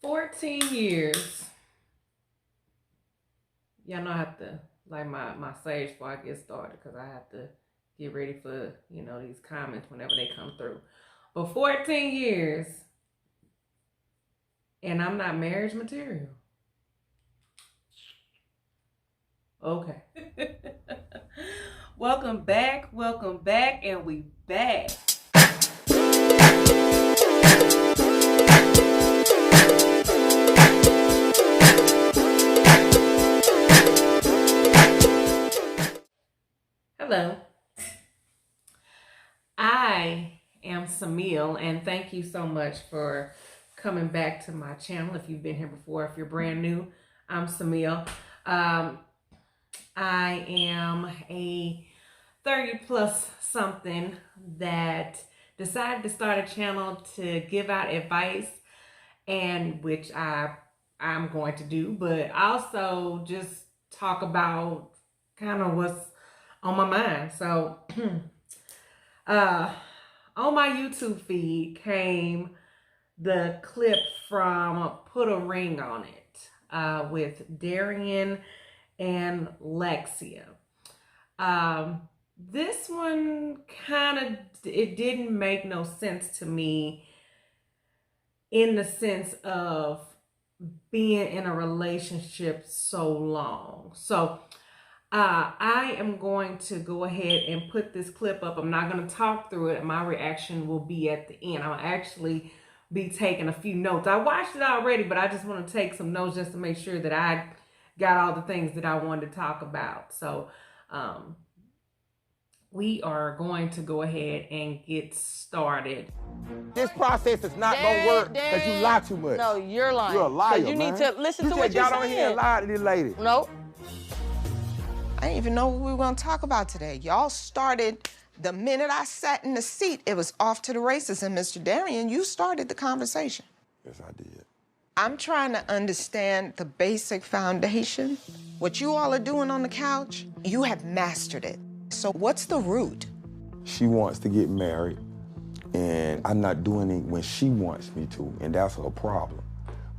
14 years. Y'all know I have to light my sage before I get started because I have to get ready for, these comments whenever they come through. But 14 years, and I'm not marriage material. Okay. Welcome back, and we back. Hello. I am Samille, and thank you so much for coming back to my channel. If you've been here before, if you're brand new, I'm Samille. I am a 30 plus something that decided to start a channel to give out advice, and which I'm going to do, but also just talk about kind of what's on my mind. So on my YouTube feed came the clip from Put a Ring on It with Darion and Alexis. This one it didn't make no sense to me in the sense of being in a relationship so long. So I am going to go ahead and put this clip up. I'm not going to talk through it. My reaction will be at the end. I'll actually be taking a few notes. I watched it already, but I just want to take some notes just to make sure that I got all the things that I wanted to talk about. So we are going to go ahead and get started. This process is not going to work because you lie too much. No, you're lying. You're a liar, you man. need to listen to what you you're got on here and lied to this lady. No. I didn't even know what we were going to talk about today. Y'all started the minute I sat in the seat, it was off to the races. And Mr. Darion, you started the conversation. Yes, I did. I'm trying to understand the basic foundation. What you all are doing on the couch, you have mastered it. So what's the root? She wants to get married, and I'm not doing it when she wants me to, and that's her problem.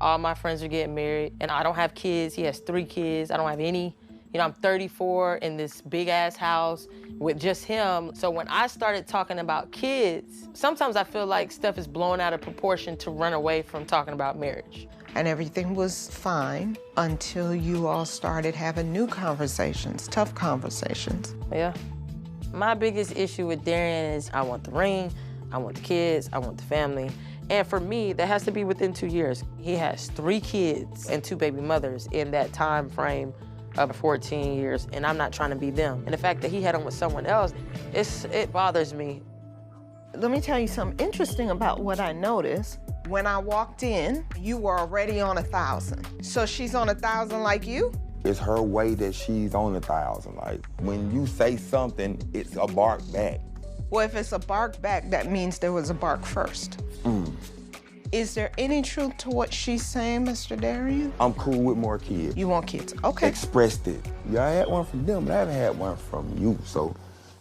All my friends are getting married, and I don't have kids. He has 3 kids. I don't have any. I'm 34 in this big-ass house with just him. So when I started talking about kids, sometimes I feel like stuff is blown out of proportion to run away from talking about marriage. And everything was fine until you all started having new conversations, tough conversations. Yeah. My biggest issue with Darion is I want the ring, I want the kids, I want the family. And for me, that has to be within 2 years. He has 3 kids and 2 baby mothers in that time frame of 14 years, and I'm not trying to be them. And the fact that he had them with someone else, it bothers me. Let me tell you something interesting about what I noticed. When I walked in, you were already on 1,000. So she's on 1,000 like you? It's her way that she's on 1,000. Like, when you say something, it's a bark back. Well, if it's a bark back, that means there was a bark first. Is there any truth to what she's saying, Mr. Darion? I'm cool with more kids. You want kids, okay. Expressed it. Yeah, I had one from them, but I haven't had one from you. So,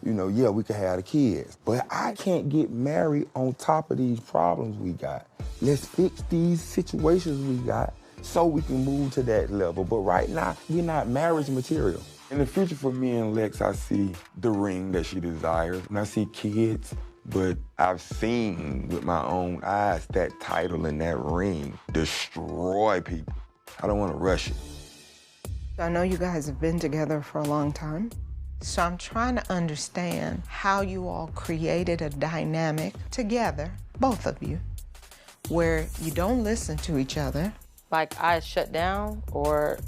yeah, we could have the kids. But I can't get married on top of these problems we got. Let's fix these situations we got so we can move to that level. But right now, we're not marriage material. In the future for me and Lex, I see the ring that she desires, and I see kids. But I've seen with my own eyes that title and that ring destroy people. I don't want to rush it. I know you guys have been together for a long time, so I'm trying to understand how you all created a dynamic together, both of you, where you don't listen to each other. Like I shut down or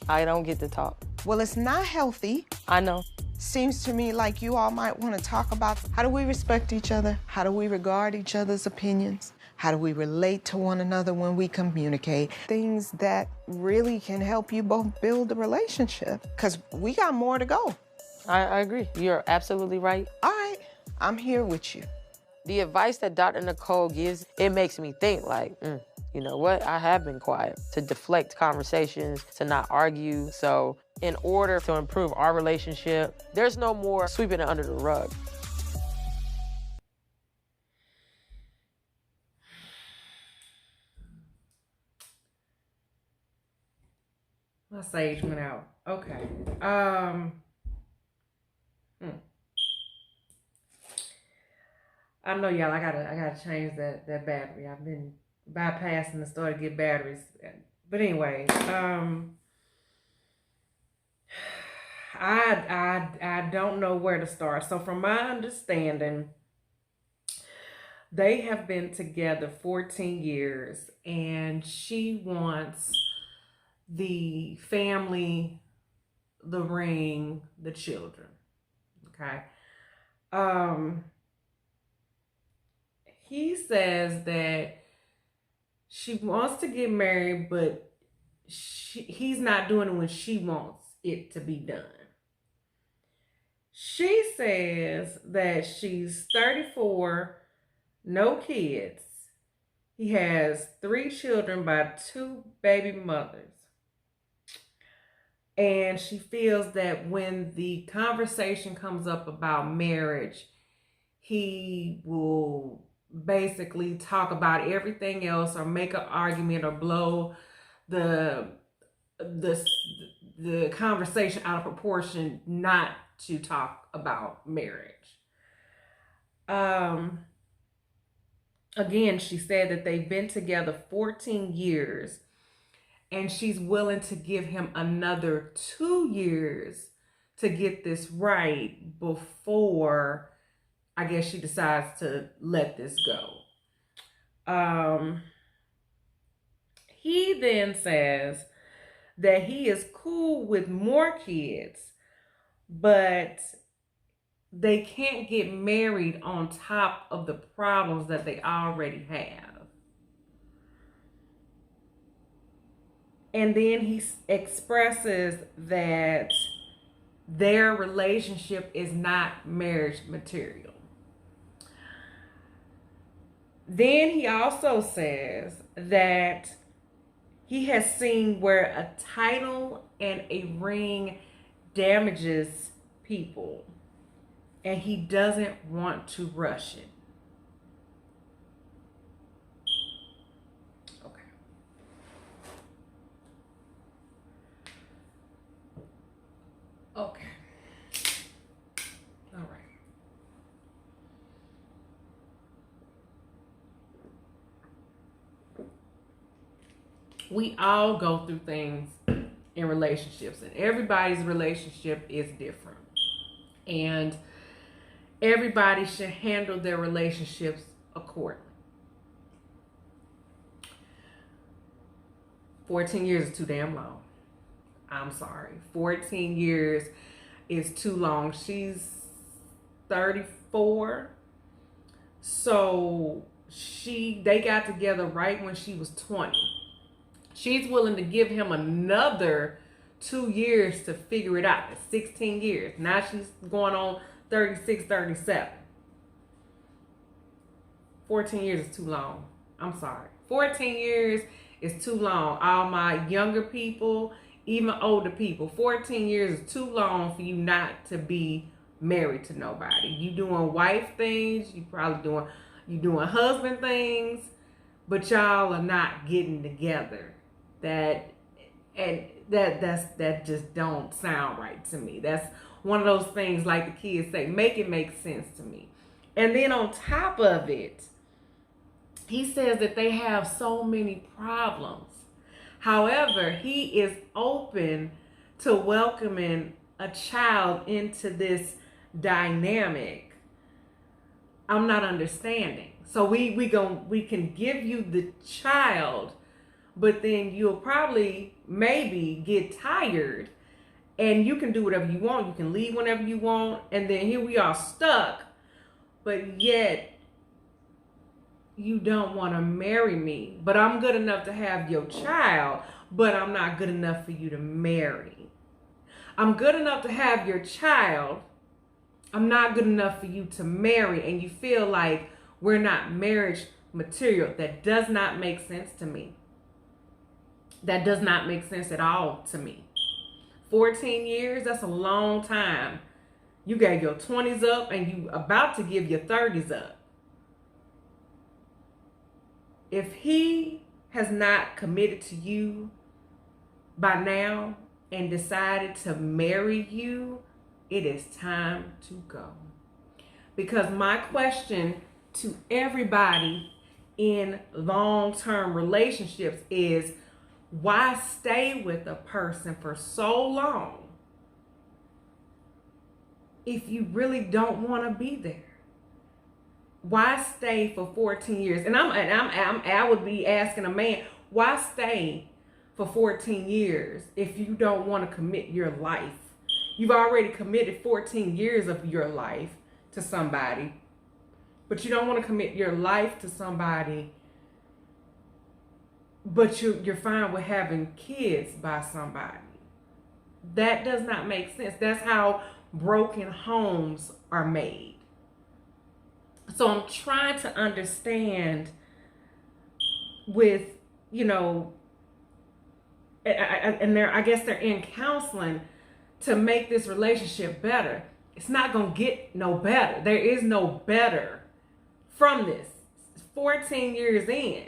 I don't get to talk. Well, it's not healthy. I know. Seems to me like you all might want to talk about how do we respect each other? How do we regard each other's opinions? How do we relate to one another when we communicate? Things that really can help you both build a relationship, because we got more to go. I agree. You're absolutely right. All right, I'm here with you. The advice that Dr. Nicole gives, it makes me think like, you know what? I have been quiet to deflect conversations, to not argue. So in order to improve our relationship, there's no more sweeping it under the rug. My sage went out. Okay. I know y'all. I gotta change that battery. I've been bypassing the store to get batteries. But anyway, I don't know where to start. So from my understanding, they have been together 14 years, and she wants the family, the ring, the children. Okay. He says that she wants to get married, but he's not doing it when she wants it to be done. She says that she's 34, no kids. He has 3 children by 2 baby mothers. And she feels that when the conversation comes up about marriage, he will basically talk about everything else or make an argument or blow the conversation out of proportion not to talk about marriage. Again, she said that they've been together 14 years and she's willing to give him another 2 years to get this right before I guess she decides to let this go. He then says that he is cool with more kids, but they can't get married on top of the problems that they already have. And then he expresses that their relationship is not marriage material. Then he also says that he has seen where a title and a ring damages people, and he doesn't want to rush it. Okay. Okay. All right. We all go through things in relationships, and everybody's relationship is different. And everybody should handle their relationships accordingly. 14 years is too damn long. I'm sorry. 14 years is too long. She's 34. So they got together right when she was 20. She's willing to give him another 2 years to figure it out. It's 16 years. Now she's going on 36, 37. 14 years is too long. I'm sorry. 14 years is too long. All my younger people, even older people, 14 years is too long for you not to be married to nobody. You doing wife things, you doing husband things, but y'all are not getting together. That just don't sound right to me. That's one of those things, like the kids say, make it make sense to me. And then on top of it, he says that they have so many problems. However, he is open to welcoming a child into this dynamic. I'm not understanding. So we can give you the child, but then you'll probably maybe get tired, and you can do whatever you want. You can leave whenever you want. And then here we are stuck, but yet you don't want to marry me. But I'm good enough to have your child, but I'm not good enough for you to marry. I'm good enough to have your child. I'm not good enough for you to marry. And you feel like we're not marriage material. That does not make sense to me. That does not make sense at all to me. 14 years, that's a long time. You got your 20s up and you about to give your 30s up. If he has not committed to you by now, and decided to marry you, it is time to go. Because my question to everybody in long-term relationships is, why stay with a person for so long if you really don't want to be there? Why stay for 14 years? And I would be asking a man, why stay for 14 years if you don't want to commit your life? You've already committed 14 years of your life to somebody, but you don't want to commit your life to somebody, but you're fine with having kids by somebody. That does not make sense. That's how broken homes are made. So I'm trying to understand with, I guess they're in counseling to make this relationship better. It's not going to get no better. There is no better from this. 14 years in.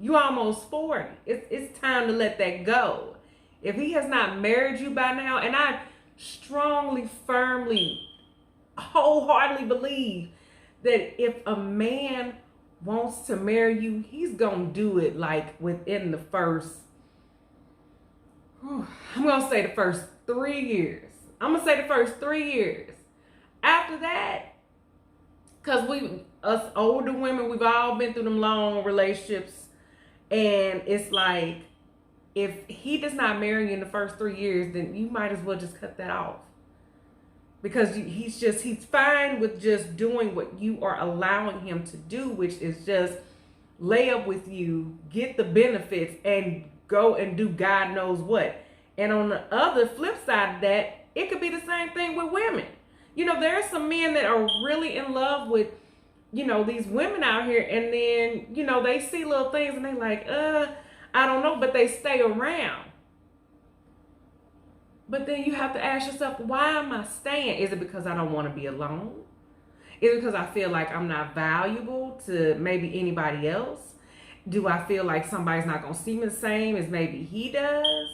You almost 40. It's time to let that go. If he has not married you by now, and I strongly, firmly, wholeheartedly believe that if a man wants to marry you, he's going to do it like within the first, I'm going to say the first 3 years. After that, because us older women, we've all been through them long relationships. And it's like, if he does not marry you in the first 3 years, then you might as well just cut that off. Because he's fine with just doing what you are allowing him to do, which is just lay up with you, get the benefits, and go and do God knows what. And on the other flip side of that, it could be the same thing with women. There are some men that are really in love with, these women out here, and then, they see little things and they like, I don't know, but they stay around. But then you have to ask yourself, why am I staying? Is it because I don't want to be alone? Is it because I feel like I'm not valuable to maybe anybody else? Do I feel like somebody's not going to see me the same as maybe he does?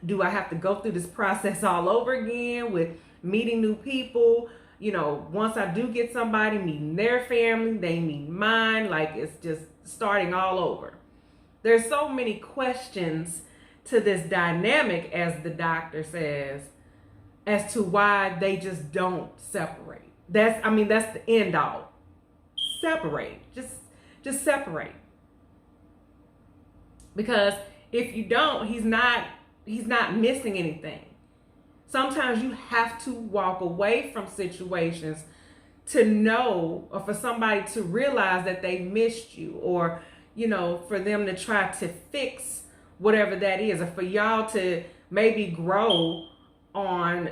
Do I have to go through this process all over again with meeting new people? Once I do get somebody, meeting their family, they meet mine, like it's just starting all over. There's so many questions to this dynamic, as the doctor says, as to why they just don't separate. That's the end all. Separate. Just separate. Because if you don't, he's not missing anything. Sometimes you have to walk away from situations to know, or for somebody to realize that they missed you, or, for them to try to fix whatever that is, or for y'all to maybe grow on,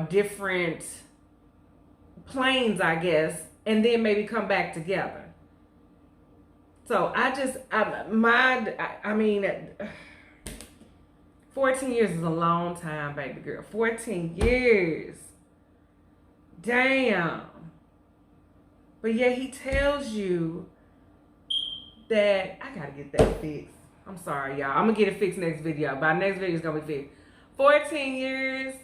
different planes, I guess, and then maybe come back together. So 14 years is a long time, baby girl. 14 years. Damn. But yeah, he tells you that, I gotta get that fixed. I'm sorry, y'all. I'm gonna get it fixed next video. By next video, it's gonna be fixed. 14 years,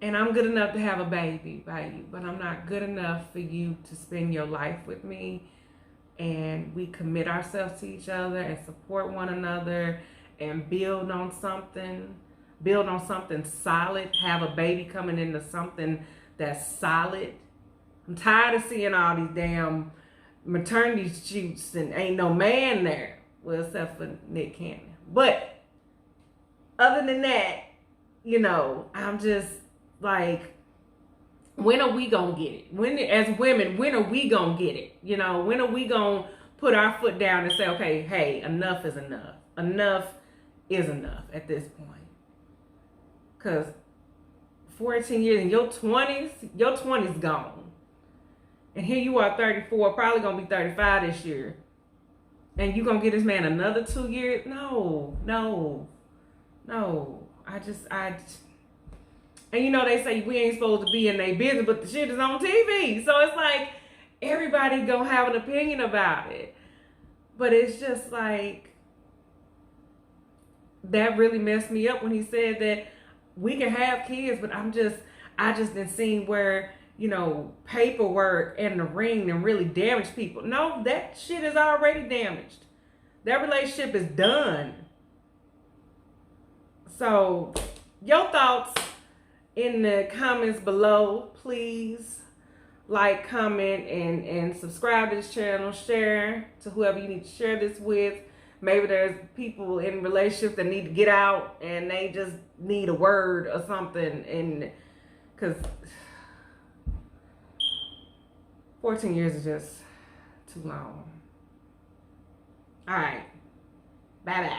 and I'm good enough to have a baby by you, but I'm not good enough for you to spend your life with me. And we commit ourselves to each other and support one another and build on something solid, have a baby coming into something that's solid. I'm tired of seeing all these damn maternity shoots and ain't no man there. Well, except for Nick Cannon. But other than that, I'm just like, when are we gonna get it? As women, when are we gonna get it? When are we gonna put our foot down and say, okay, hey, enough is enough. Enough is enough at this point. Because 14 years in your 20s gone. And here you are 34, probably going to be 35 this year. And you going to give this man another 2 years? No. And they say we ain't supposed to be in their business, but the shit is on TV. So it's like, everybody going to have an opinion about it. But it's just like, that really messed me up when he said that we can have kids, but I just didn't see where, paperwork and the ring and really damage people. No, that shit is already damaged. That relationship is done. So, your thoughts in the comments below, please. Like, comment, and subscribe to this channel. Share to whoever you need to share this with. Maybe there's people in relationships that need to get out and they just need a word or something. And because 14 years is just too long. All right. Bye-bye.